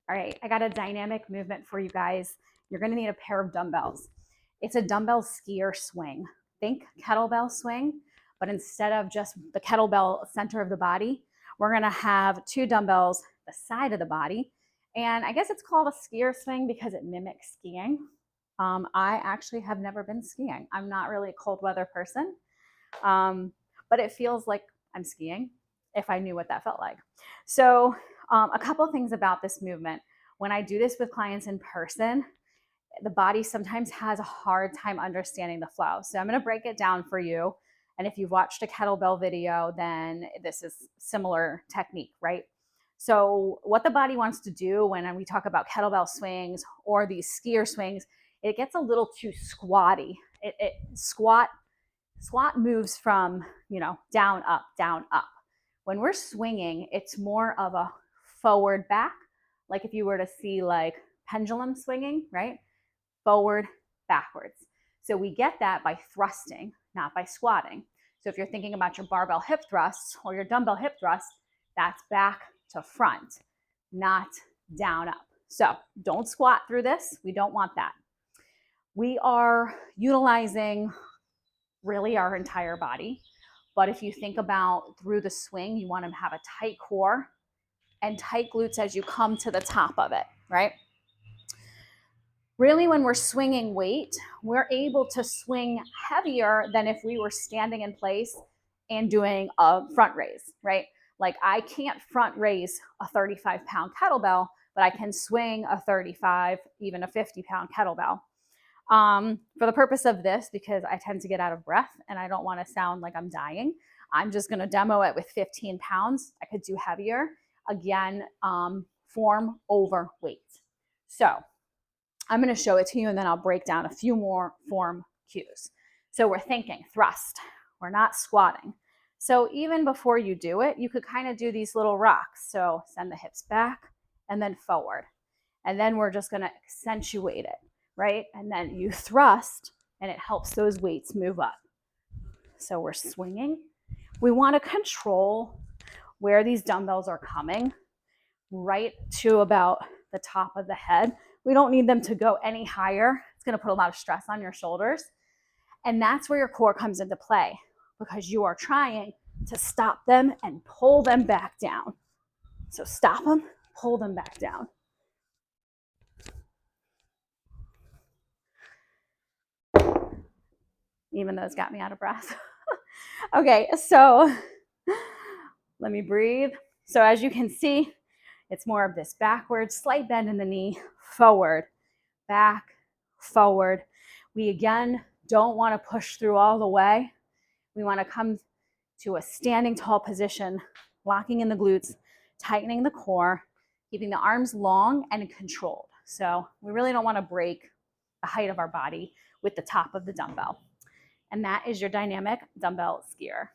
All right, I got a dynamic movement for you guys. You're gonna need a pair of dumbbells. It's a dumbbell skier swing. Think kettlebell swing, but instead of just the kettlebell center of the body, we're gonna have two dumbbells the side of the body. And I guess it's called a skier swing because it mimics skiing. I actually have never been skiing. I'm not really a cold weather person, but it feels like I'm skiing if I knew what that felt like. So a couple things about this movement. When I do this with clients in person, the body sometimes has a hard time understanding the flow. So I'm going to break it down for you. And if you've watched a kettlebell video, then this is similar technique, right? So what the body wants to do when we talk about kettlebell swings or these skier swings, it gets a little too squatty. Squat moves from, down, up, down, up. When we're swinging, it's more of a forward back, like if you were to see like pendulum swinging, right? Forward, backwards. So we get that by thrusting, not by squatting. So if you're thinking about your barbell hip thrust or your dumbbell hip thrust, that's back to front, not down up. So don't squat through this. We don't want that. We are utilizing really our entire body. But if you think about through the swing, you want to have a tight core and tight glutes as you come to the top of it, right? Really, when we're swinging weight, we're able to swing heavier than if we were standing in place and doing a front raise, right? Like I can't front raise a 35-pound kettlebell, but I can swing a 35, even a 50-pound kettlebell. For the purpose of this, because I tend to get out of breath and I don't want to sound like I'm dying, I'm just going to demo it with 15 pounds. I could do heavier. Again, form over weight. So I'm going to show it to you and then I'll break down a few more form cues. So we're thinking thrust. We're not squatting. So even before you do it, you could kind of do these little rocks. So send the hips back and then forward. And then we're just going to accentuate it, right? And then you thrust and it helps those weights move up. So we're swinging. We want to control where these dumbbells are coming, right to about the top of the head. We don't need them to go any higher. It's going to put a lot of stress on your shoulders. And that's where your core comes into play because you are trying to stop them and pull them back down. So stop them, pull them back down. Even those got me out of breath. Okay, so let me breathe. So as you can see, it's more of this backward, slight bend in the knee, forward, back, forward. We again don't want to push through all the way. We want to come to a standing tall position, locking in the glutes, tightening the core, keeping the arms long and controlled. So we really don't want to break the height of our body with the top of the dumbbell. And that is your dynamic dumbbell skier.